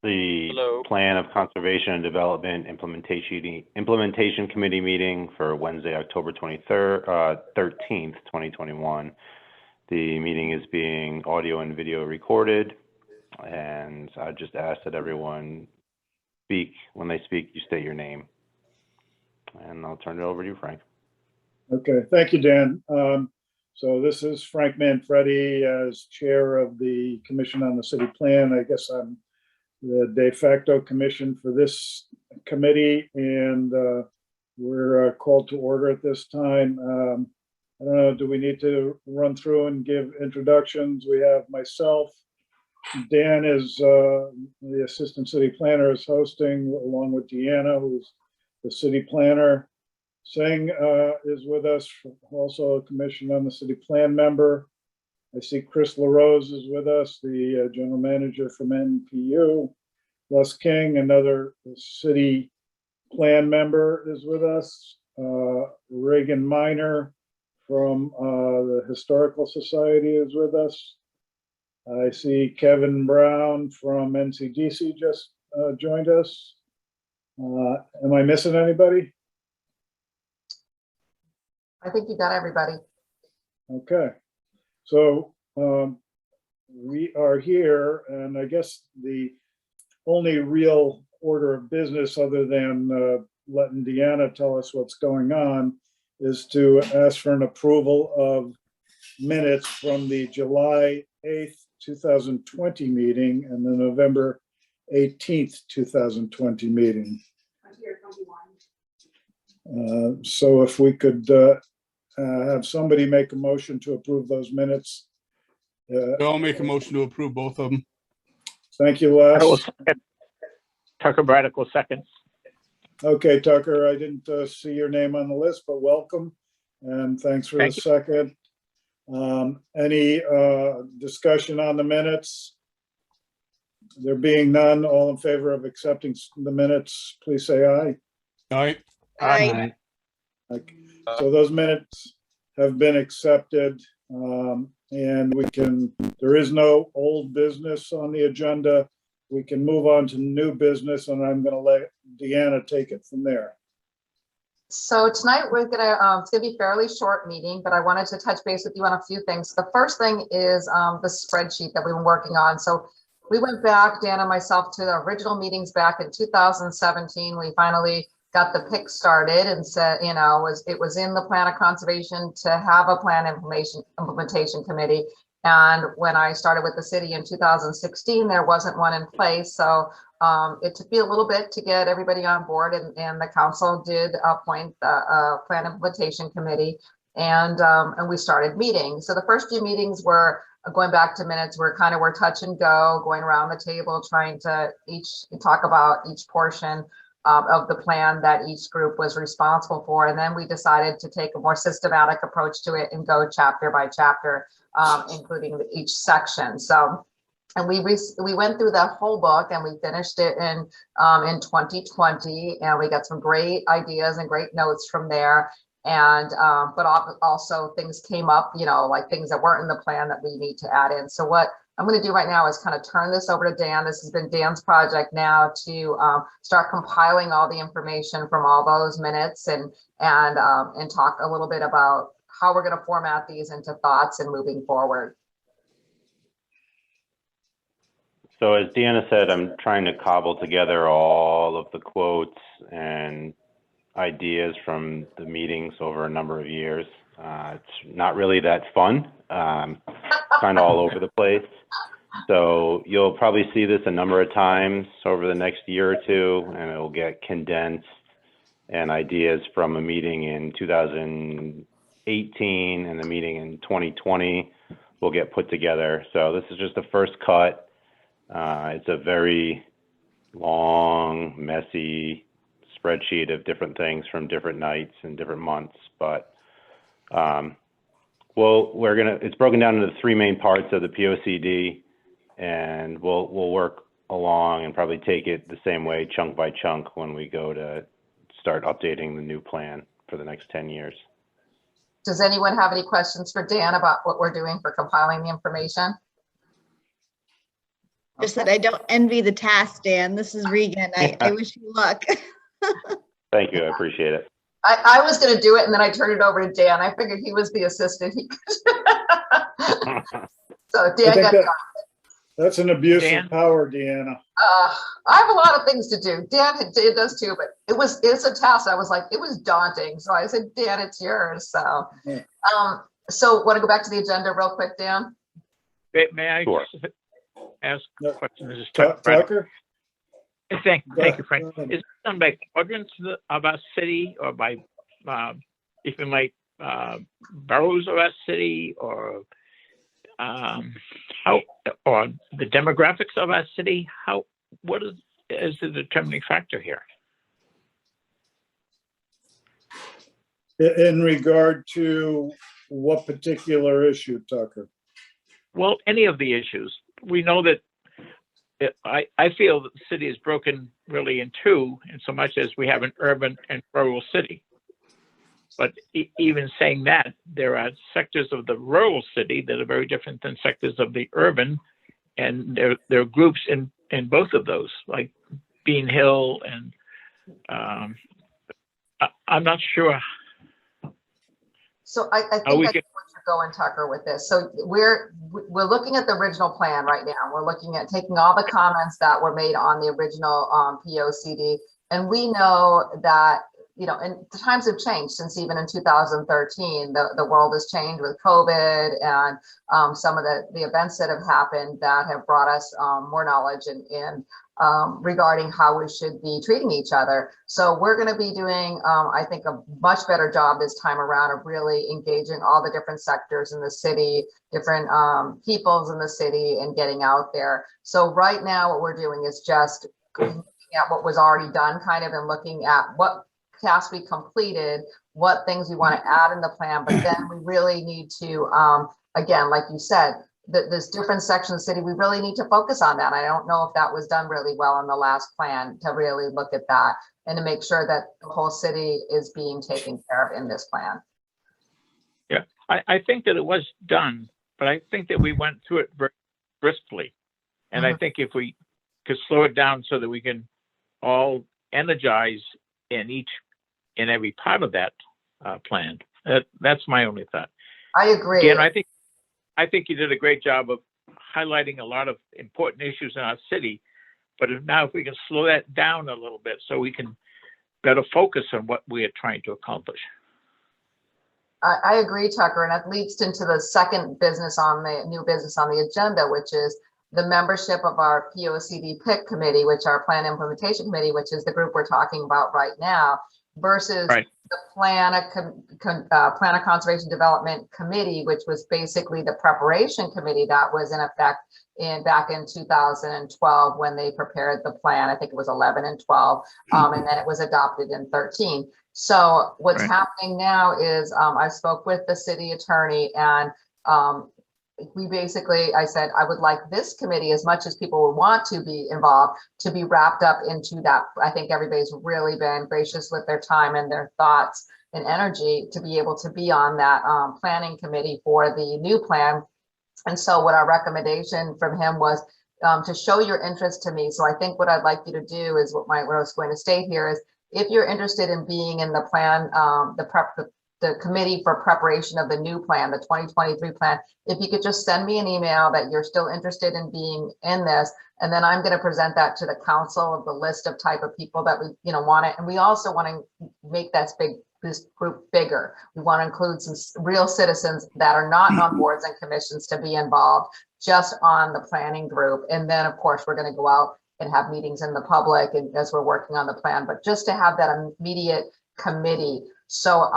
the Hello. Plan of Conservation and Development Implementation Committee meeting for Wednesday, October 13th, 2021. The meeting is being audio and video recorded, and I just ask that everyone speak. When they speak, you state your name. And I'll turn it over to you, Frank. Okay, thank you, Dan. So this is Frank Manfredi as chair of the Commission on the City Plan. I guess I'm the de facto commission for this committee, and we're called to order at this time. I don't know, do we need to run through and give introductions? We have myself. Dan is the assistant city planner, is hosting, along with Deanna, who's the city planner. Singh is with us, also a commission on the city plan member. I see Chris LaRose is with us, the general manager from NPU. Les King, another city plan member, is with us. Reagan Miner from the Historical Society is with us. I see Kevin Brown from NCDC just joined us. Am I missing anybody? I think you got everybody. Okay, so we are here, and I guess the only real order of business, other than letting Deanna tell us what's going on, is to ask for an approval of minutes from the July 8th, 2020 meeting and the November 18th, 2020 meeting. So if we could have somebody make a motion to approve those minutes. I'll make a motion to approve both of them. Thank you, Les. Tucker Braddock will second. Okay, Tucker, I didn't see your name on the list, but welcome, and thanks for the second. Any discussion on the minutes? There being none, all in favor of accepting the minutes, please say aye. Aye. Aye. So those minutes have been accepted, and there is no old business on the agenda. We can move on to new business, and I'm going to let Deanna take it from there. So tonight it's gonna be a fairly short meeting, but I wanted to touch base with you on a few things. The first thing is the spreadsheet that we've been working on. So we went back, Dan and myself, to the original meetings back in 2017. We finally got the pick started and said, you know, it was in the plan of conservation to have a plan implementation committee. And when I started with the city in 2016, there wasn't one in place. So it took me a little bit to get everybody on board, and the council did appoint the plan implementation committee, and we started meeting. So the first few meetings were, going back to minutes, we're touch and go, going around the table, trying to talk about each portion of the plan that each group was responsible for. And then we decided to take a more systematic approach to it and go chapter by chapter, including each section. So, and we went through that whole book, and we finished it in 2020, and we got some great ideas and great notes from there. And but also things came up, you know, like things that weren't in the plan that we need to add in. So what I'm going to do right now is kind of turn this over to Dan. This has been Dan's project now to start compiling all the information from all those minutes and talk a little bit about how we're going to format these into thoughts and moving forward. So as Deanna said, I'm trying to cobble together all of the quotes and ideas from the meetings over a number of years. It's not really that fun, kind of all over the place. So you'll probably see this a number of times over the next year or two, and it'll get condensed, and ideas from a meeting in 2018 and the meeting in 2020 will get put together. So this is just the first cut. It's a very long, messy spreadsheet of different things from different nights and different months, but it's broken down into the three main parts of the POCD, and we'll work along and probably take it the same way, chunk by chunk, when we go to start updating the new plan for the next 10 years. Does anyone have any questions for Dan about what we're doing for compiling the information? Just that I don't envy the task, Dan. This is Regan. I wish you luck. Thank you, I appreciate it. I was going to do it and then I turned it over to Dan. I figured he was the assistant. So I Dan think got that's an abuse Dan? of power, Deanna. I have a lot of things to do. Dan does too, but it's a task. I was like, it was daunting. So I said, Dan, it's yours. So, Yeah. so want to go back to the agenda real quick, Dan? May I Sure. ask No. a question? This is Tucker. Tucker? Thank Go you, Frank. ahead. Is it done by quadrants of our city or by, even like, boroughs of our city or, how, or the demographics of our city? What is the determining factor here? In regard to what particular issue, Tucker? Well, any of the issues. We know that I feel that the city is broken really in two, in so much as we have an urban and rural city. But even saying that, there are sectors of the rural city that are very different than sectors of the urban, and there are groups in both of those, like Bean Hill, and I'm not sure. So I think we that's what you're going, Tucker, with this. So we're looking at the original plan right now. We're looking at taking all the comments that were made on the original POCD. And we know that, and the times have changed since even in 2013, the world has changed with COVID and some of the events that have happened that have brought us more knowledge and regarding how we should be treating each other. So we're going to be doing, I think, a much better job this time around of really engaging all the different sectors in the city, different peoples in the city, and getting out there. So right now what we're doing is just looking at what was already done kind of, and looking at what tasks we completed, what things we want to add in the plan, but then we really need to, again, like you said, there's different sections of the city. We really need to focus on that. I don't know if that was done really well in the last plan, to really look at that and to make sure that the whole city is being taken care of in this plan. Yeah, I think that it was done, but I think that we went through it very briskly. And I think if we could slow it down so that we can all energize in every part of that plan, that's my only thought. I agree. Again, I think you did a great job of highlighting a lot of important issues in our city, but if we can slow that down a little bit so we can better focus on what we are trying to accomplish. I agree, Tucker, and it leads into the second new business on the agenda, which is the membership of our POCD PIC committee, which our plan implementation committee, which is the group we're talking about right now, versus the plan of conservation development committee, which was basically the preparation committee that was in effect back in 2012 when they prepared the plan. I think it was 11 and 12, and then it was adopted in 13. So what's happening now is I spoke with the city attorney, and I said, I would like this committee, as much as people would want to be involved, to be wrapped up into that. I think everybody's really been gracious with their time and their thoughts and energy to be able to be on that planning committee for the new plan. And so what our recommendation from him was to show your interest to me. So I think what I'd like you to do is what I was going to state here is, if you're interested in being in the plan, the committee for preparation of the new plan, the 2023 plan, if you could just send me an email that you're still interested in being in this, and then I'm going to present that to the council of the list of type of people that we want it. And we also want to make this group bigger. We want to include some real citizens that are not on boards and commissions to be involved, just on the planning group. And then of course we're going to go out and have meetings in the public and as we're working on the plan, but just to have that immediate committee. So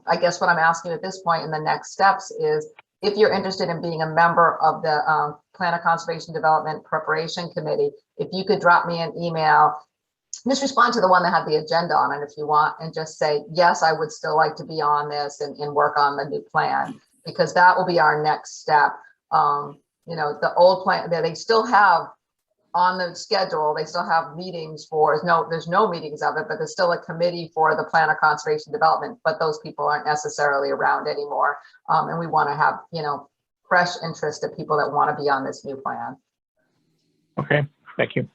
I guess what I'm asking at this point in the next steps is, if you're interested in being a member of the Plan of Conservation Development Preparation Committee, if you could drop me an email, just respond to the one that had the agenda on it if you want, and just say, yes, I would still like to be on this and work on the new plan, because that will be our next step. The old plan, they still have on the schedule, they still have meetings there's no meetings of it, but there's still a committee for the Plan of Conservation Development, but those people aren't necessarily around anymore. And we want to have, fresh interest of people that want to be on this new plan. Okay, thank you.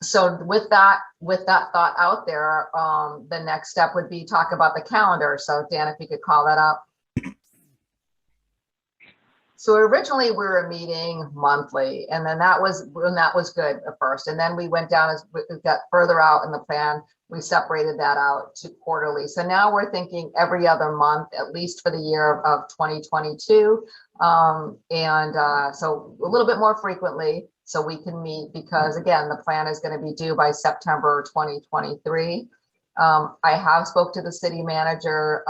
So with that thought out there, the next step would be talk about the calendar. So Dan, if you could call that up. So originally we were meeting monthly, and then that was good at first. And then we went down as we got further out in the plan, we separated that out to quarterly. So now we're thinking every other month, at least for the year of 2022. So a little bit more frequently so we can meet, because again, the plan is going to be due by September 2023. I have spoke to the city manager.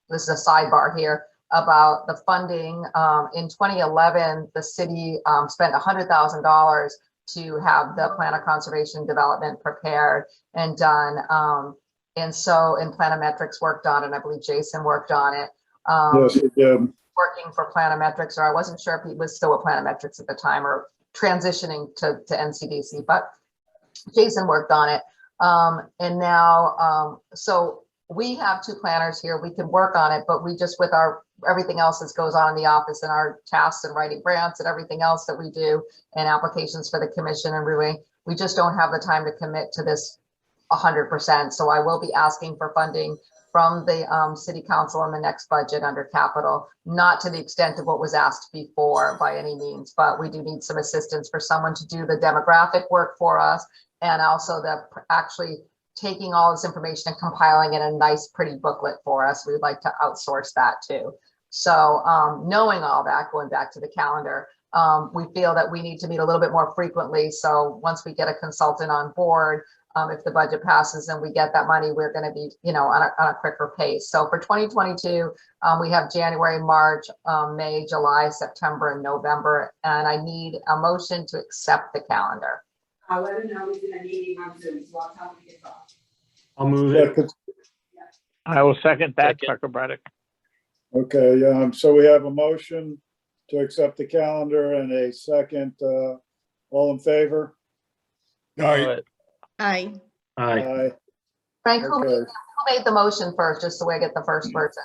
This is a sidebar here about the funding. In 2011, the city spent $100,000 to have the plan of conservation development prepared and done. And Planometrics worked on it, and I believe Jason worked on it. Yes, it did. Working for Planometrics, or I wasn't sure if he was still at Planometrics at the time or transitioning to NCDC, but Jason worked on it. And now, so we have two planners here. We can work on it, but we just, with our everything else that goes on in the office and our tasks and writing grants and everything else that we do and applications for the commission and reviewing, we just don't have the time to commit to this 100%. So I will be asking for funding from the city council in the next budget under capital, not to the extent of what was asked before by any means, but we do need some assistance for someone to do the demographic work for us, and also the actually taking all this information and compiling it in a nice, pretty booklet for us. We'd like to outsource that too. So knowing all that, going back to the calendar, we feel that we need to meet a little bit more frequently. So once we get a consultant on board, if the budget passes and we get that money, we're going to be, on a quicker pace. So for 2022, we have January, March, May, July, September, and November. And I need a motion to accept the calendar. I'll let him know he's in a meeting on Zoom, so I'll tell him to get off. I'll move Yeah, it. 'cause- I will second that, Second. Tucker Braddock. Okay, so we have a motion to accept the calendar and a second. All in favor? All right, Aye. Aye. Aye. Frank, Okay. who made the motion first, just so we get the first person?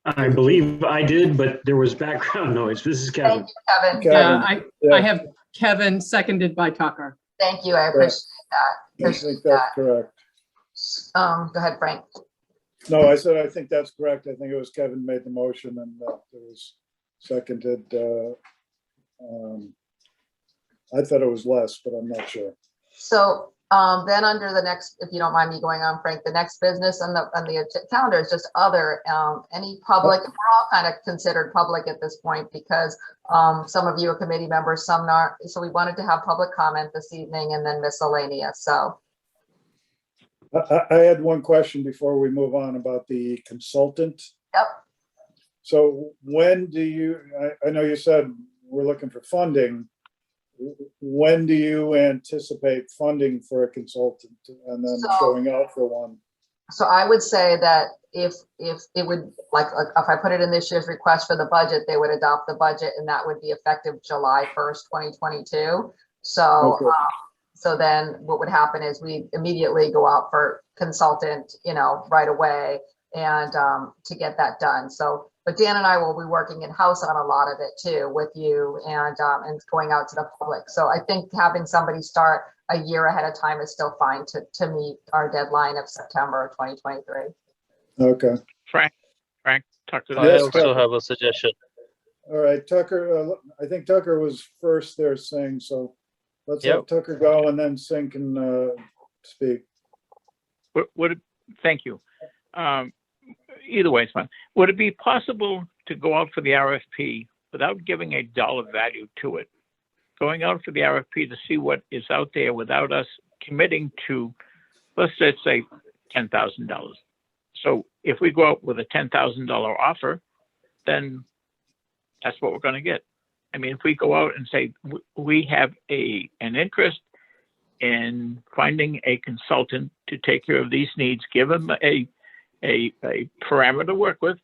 I believe I did, but there was background noise. This is Kevin. Thank you, Kevin. Kevin, Yeah, yeah. I have Kevin seconded by Tucker. Thank you. I appreciate that. I think that's correct. Go ahead, Frank. No, I said, I think that's correct. I think it was Kevin made the motion and it was seconded. I thought it was less, but I'm not sure. So then under the next, if you don't mind me going on, Frank, the next business on the calendar is just other, any public, we're all kind of considered public at this point because some of you are committee members, some not. So we wanted to have public comment this evening and then miscellaneous. So. I had one question before we move on about the consultant. Yep. So when do you, I know you said we're looking for funding. When do you anticipate funding for a consultant and then going out for one? So I would say that if it would, like if I put it in this year's request for the budget, they would adopt the budget and that would be effective July 1st, 2022. So, Okay. So then what would happen is we immediately go out for consultant, right away and to get that done. So, but Dan and I will be working in-house on a lot of it too with you and going out to the public. So I think having somebody start a year ahead of time is still fine to meet our deadline of September 2023. Okay. Frank, Tucker. I Yes, also Tucker. have a suggestion. All right, Tucker, I think Tucker was first there saying, so let's Yep. let Tucker go and then Singh can speak. Thank you. Either way, it's fine. Would it be possible to go out for the RFP without giving a dollar value to it? Going out for the RFP to see what is out there without us committing to, let's just say $10,000. So if we go out with a $10,000 offer, then that's what we're going to get. I mean, if we go out and say we have an interest in finding a consultant to take care of these needs, give them a parameter to work with,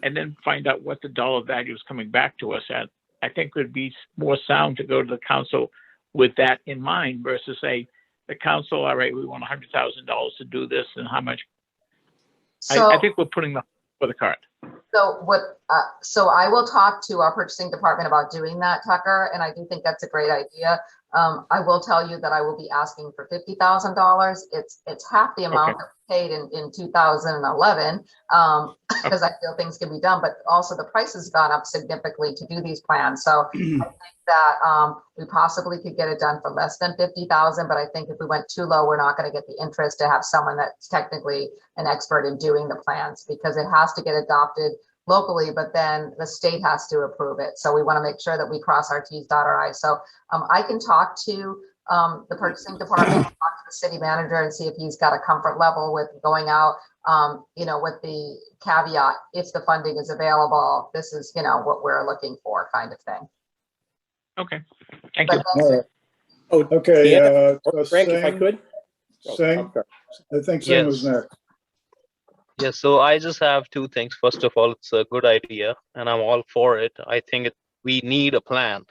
and then find out what the dollar value is coming back to us at. I think it would be more sound to go to the council with that in mind versus say the council, all right, we want $100,000 to do this and how much. So I think we're putting the for the cart. So I will talk to our purchasing department about doing that, Tucker, and I do think that's a great idea. I will tell you that I will be asking for $50,000. It's half the amount that we paid in 2011, because I feel things can be done, but also the price has gone up significantly to do these plans. So I think that we possibly could get it done for less than 50,000, but I think if we went too low, we're not going to get the interest to have someone that's technically an expert in doing the plans, because it has to get adopted locally, but then the state has to approve it. So we want to make sure that we cross our T's, dot our I's. So I can talk to the purchasing department, talk to the city manager and see if he's got a comfort level with going out, with the caveat, if the funding is available, this is, what we're looking for, kind of thing. Okay, thank you. All right. Oh, Okay, yeah. so Frank, if I Singh, could? Singh, I think Singh was Yes. next. Yes, so I just have two things. First of all, it's a good idea and I'm all for it. I think we need a plan,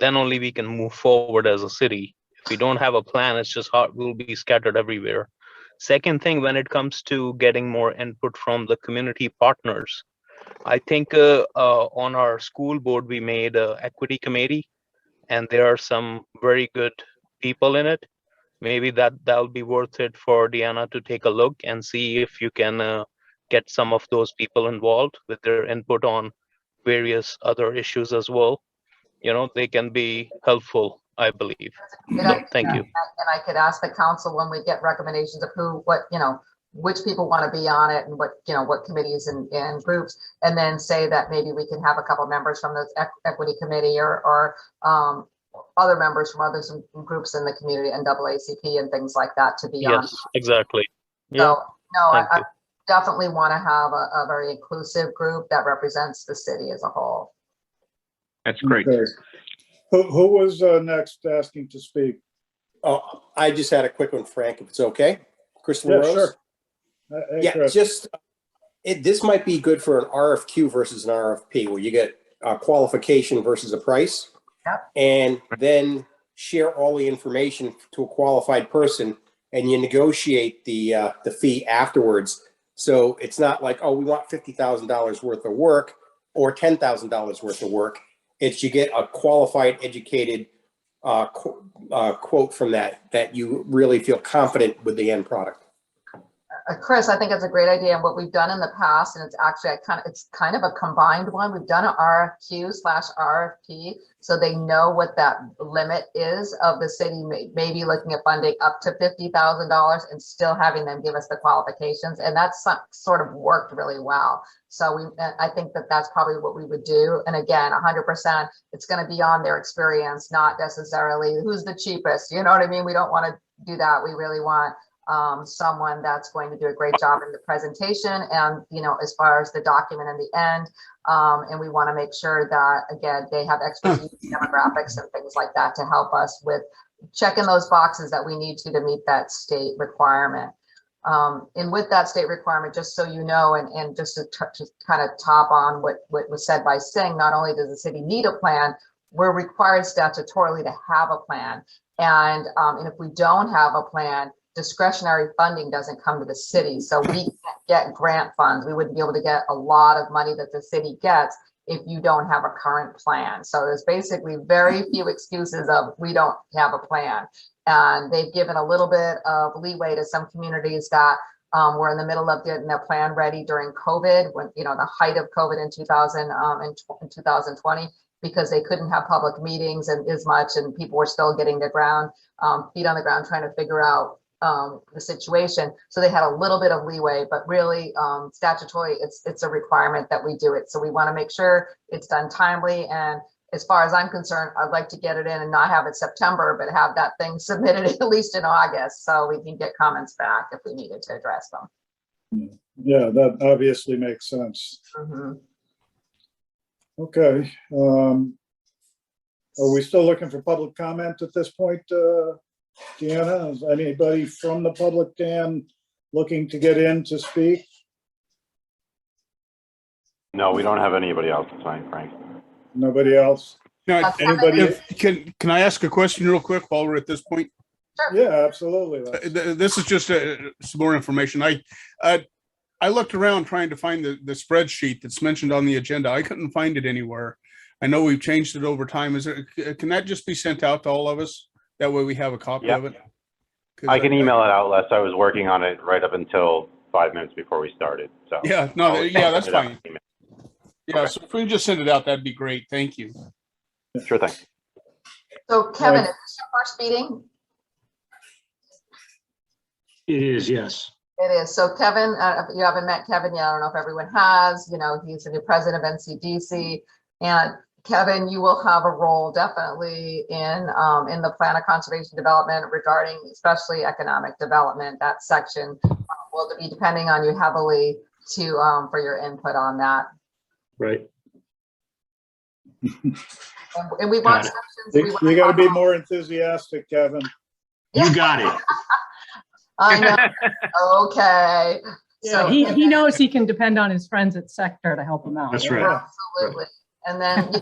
then only we can move forward as a city. If we don't have a plan, it's just hard, we'll be scattered everywhere. Second thing, when it comes to getting more input from the community partners, I think on our school board, we made an equity committee and there are some very good people in it. Maybe that'll be worth it for Deanna to take a look and see if you can get some of those people involved with their input on various other issues as well. They can be helpful, I believe. So, thank you. And I could ask the council when we get recommendations of which people want to be on it and what committees and groups, and then say that maybe we can have a couple members from the equity committee or other members from other groups in the community, NAACP and things like that, to be on. Yes, exactly. Yeah. So no, Thank I you. definitely want to have a very inclusive group that represents the city as a whole. That's great. Okay. Who was next asking to speak? Oh, I just had a quick one, Frank, if it's okay. Chris Yeah, LaRose? sure. Hey, Yeah, Chris. just, this might be good for an RFQ versus an RFP, where you get a qualification versus a price. Yep. And then share all the information to a qualified person, and you negotiate the fee afterwards. So it's not like, oh, we want $50,000 worth of work or $10,000 worth of work. It's you get a qualified, educated quote from that you really feel confident with the end product. Chris, I think it's a great idea. And what we've done in the past, and it's actually it's kind of a combined one. We've done an RFQ/RFP, so they know what that limit is of the city, maybe looking at funding up to $50,000 and still having them give us the qualifications. And that's sort of worked really well. So I think that's probably what we would do. And again, 100%, it's going to be on their experience, not necessarily who's the cheapest. You know what I mean? We don't want to do that. We really want someone that's going to do a great job in the presentation and, as far as the document in the end. And we want to make sure that, again, they have expertise, demographics and things like that to help us with checking those boxes that we need to meet that state requirement. And with that state requirement, just so you know, and just to kind of top on what was said by Singh, not only does the city need a plan, we're required statutorily to have a plan. And if we don't have a plan, discretionary funding doesn't come to the city. So we can't get grant funds. We wouldn't be able to get a lot of money that the city gets if you don't have a current plan. So there's basically very few excuses of we don't have a plan. And they've given a little bit of leeway to some communities that were in the middle of getting their plan ready during COVID, when, the height of COVID in 2020, because they couldn't have public meetings and as much, and people were still getting their feet on the ground, trying to figure out the situation. So they had a little bit of leeway, but really statutorily, it's a requirement that we do it. So we want to make sure it's done timely. And as far as I'm concerned, I'd like to get it in and not have it September, but have that thing submitted at least in August, so we can get comments back if we needed to address them. Yeah, that obviously makes sense. Mm-hmm. Okay. Are we still looking for public comment at this point, Deanna? Is anybody from the public, Dan, looking to get in to speak? No, we don't have anybody else to sign, Frank. Nobody else? Now, Anybody? can I ask a question real quick while we're at this point? Yeah, absolutely. This is just some more information. I looked around trying to find the spreadsheet that's mentioned on the agenda. I couldn't find it anywhere. I know we've changed it over time. Can that just be sent out to all of us? That way we have a copy Yep. of it? 'Cause I can email it out, Les. I was working on it right up until 5 minutes before we started, so. Yeah, no, I'll yeah, that's send it out fine. in email. Yeah, Okay. so if we can just send it out, that'd be great. Thank you. Sure thing. So Kevin, Right. is this your first meeting? It is, yes. It is. So Kevin, if you haven't met Kevin yet, I don't know if everyone has, he's the new president of NCDC. And Kevin, you will have a role definitely in the plan of conservation development regarding especially economic development. That section will be depending on you heavily for your input on that. Right. And we want Got it. sections. You got to be more enthusiastic, Kevin. You got it. I know. Okay. Yeah, So he knows he can depend on his friends at Sector to help him out. That's right. absolutely. And then,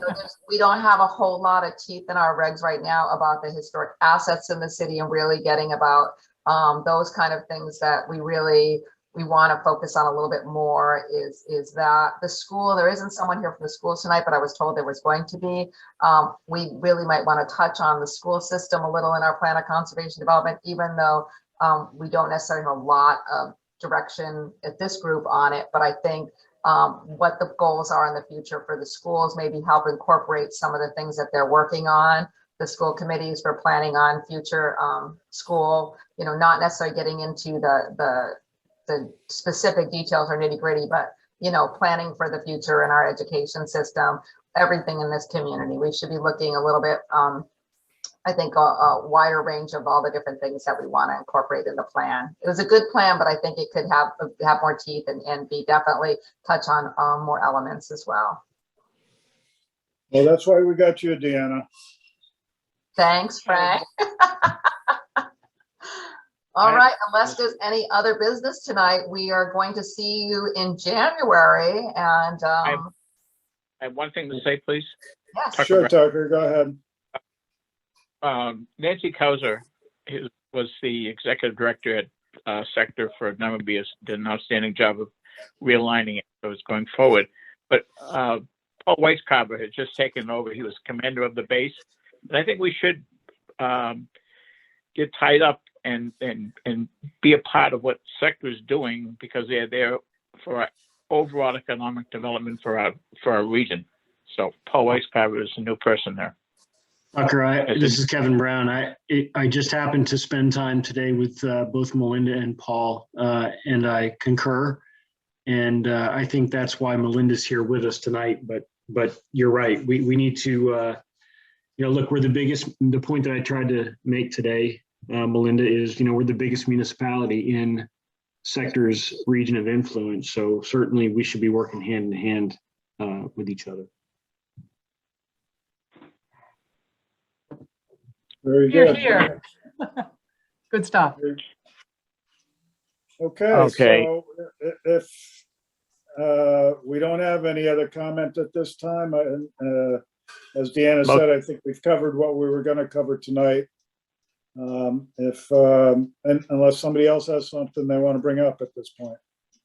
we don't have a whole lot of teeth in our regs right now about the historic assets in the city and really getting about those kind of things that we want to focus on a little bit more is that the school, there isn't someone here from the schools tonight, but I was told there was going to be. We really might want to touch on the school system a little in our plan of conservation development, even though we don't necessarily have a lot of direction at this group on it, but I think what the goals are in the future for the schools, maybe help incorporate some of the things that they're working on. The school committees for planning on future school, not necessarily getting into the specific details or nitty gritty, but planning for the future in our education system, everything in this community. We should be looking a little bit, I think, a wider range of all the different things that we want to incorporate in the plan. It was a good plan, but I think it could have more teeth and be definitely touch on more elements as well. Well, that's why we got you, Deanna. Thanks, Frank. All right, unless there's any other business tonight, we are going to see you in January. And I have one thing to say, please. yes, Tucker Sure, Brown. Tucker, go ahead. Nancy Kauser was the executive director at Sector for a number of years, did an outstanding job of realigning it so it's going forward. But Paul Weiscarver has just taken over. He was commander of the base. And I think we should get tied up and be a part of what Sector is doing, because they're there for our overall economic development for our region. So Paul Weiscarver is a new person there. Tucker, this is Kevin Brown. I just happened to spend time today with both Melinda and Paul, and I concur. And I think that's why Melinda's here with us tonight. But you're right. We need to, look, we're the point that I tried to make today, Melinda, is, we're the biggest municipality in Sector's region of influence. So certainly we should be working hand in hand with each other. Very Here, good. here. Good stuff. Okay, Okay. so if we don't have any other comment at this time, as Deanna said, I think we've covered what we were going to cover tonight. Unless somebody else has something they want to bring up at this point.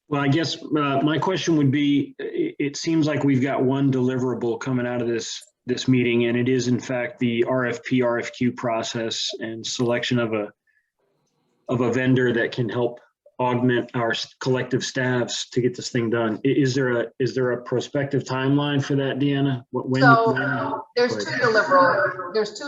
Well, I guess my question would be, it seems like we've got one deliverable coming out of this meeting, and it is in fact the RFQ process and selection of a vendor that can help augment our collective staffs to get this thing done. Is there a prospective timeline for that, Deanna? There's two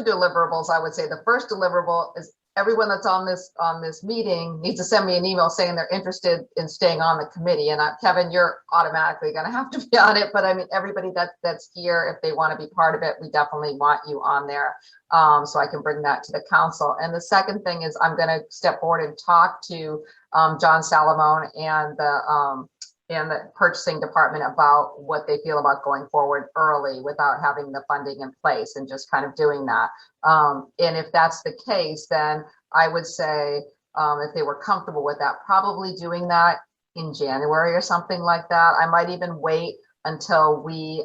deliverables, I would say. The first deliverable is everyone that's on this meeting needs to send me an email saying they're interested in staying on the committee. And Kevin, you're automatically going to have to be on it. But I mean, everybody that's here, if they want to be part of it, we definitely want you on there. So I can bring that to the council. And the second thing is I'm going to step forward and talk to John Salamone and the purchasing department about what they feel about going forward early without having the funding in place and just kind of doing that. And if that's the case, then I would say if they were comfortable with that, probably doing that in January or something like that. I might even wait until we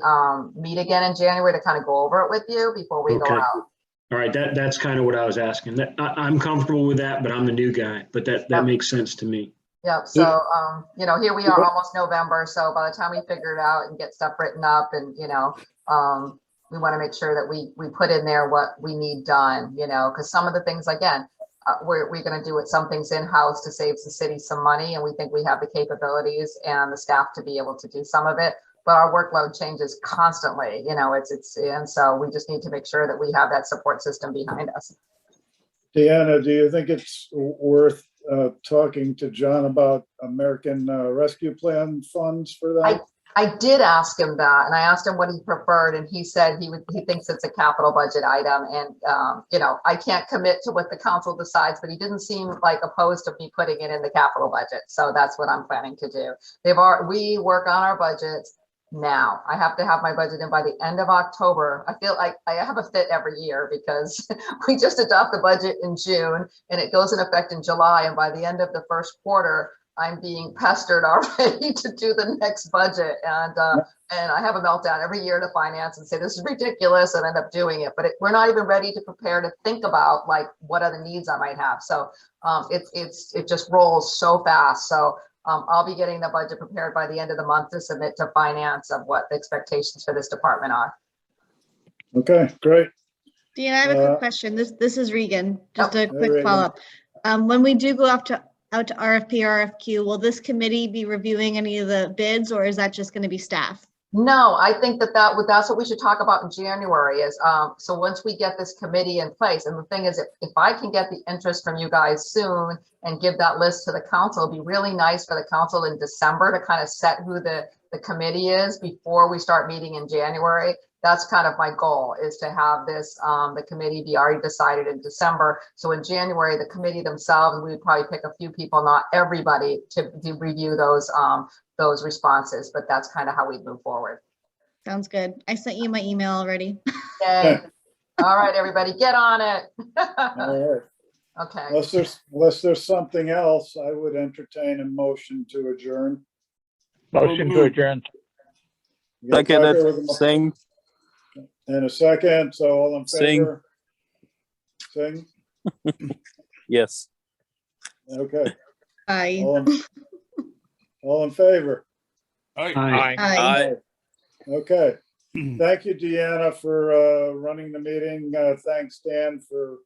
meet again in January to kind of go over it with you before we go out. All right, that's kind of what I was asking. I'm comfortable with that, but I'm the new guy, but that makes sense to me. Yep, so, here we are, almost November, so by the time we figure it out and get stuff written up and, we want to make sure that we put in there what we need done, because some of the things, again, we're going to do it, some things in-house to save the city some money, and we think we have the capabilities and the staff to be able to do some of it, but our workload changes constantly, and so we just need to make sure that we have that support system behind us. Deanna, do you think it's worth talking to John about American Rescue Plan funds for that? I did ask him that, and I asked him what he preferred, and he said he thinks it's a capital budget item, and I can't commit to what the council decides, but he didn't seem like opposed to me putting it in the capital budget, so that's what I'm planning to do. We work on our budgets now. I have to have my budget in by the end of October. I feel like I have a fit every year because we just adopt the budget in June and it goes in effect in July, and by the end of the first quarter, I'm being pestered already to do the next budget. And I have a meltdown every year to finance and say, this is ridiculous, and end up doing it. But we're not even ready to prepare to think about like what other needs I might have. So it just rolls so fast. So I'll be getting the budget prepared by the end of the month to submit to finance of what the expectations for this department are. Okay, great. Dean, I have a quick question. This is Regan. Just a quick Regan. follow-up. When we do go out to RFP, RFQ, will this committee be reviewing any of the bids, or is that just going to be staff? No, I think that's what we should talk about in January is, so once we get this committee in place, and the thing is, if I can get the interest from you guys soon and give that list to the council, it'd be really nice for the council in December to kind of set who the committee is before we start meeting in January. That's kind of my goal, is to have this, the committee be already decided in December. So in January, the committee themselves, we would probably pick a few people, not everybody, to review those responses, but that's kind of how we move forward. Sounds good. I sent you my email already. Yay. All right, everybody, get on it. All right. Okay. Unless there's something else, I would entertain a motion to adjourn. Motion to adjourn. You got a Second, second with a- Singh. And a second, so all in favor? Sing. Yes. Okay. Bye. All in favor? All right. Aye. Aye. Okay. Thank you, Deanna, for running the meeting. Thanks, Dan, for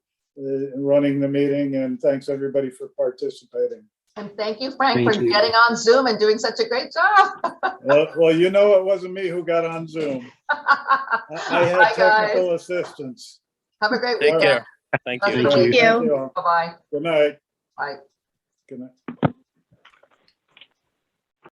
running the meeting, and thanks everybody for participating. And thank you, Frank, Thank for you. getting on Zoom and doing such a great job. Well, it wasn't me who got on Zoom. I had Bye, guys. technical assistance. Have a great Take weekend. care. Thank you. Thank you. All. Bye-bye. Good night. Bye. Good night.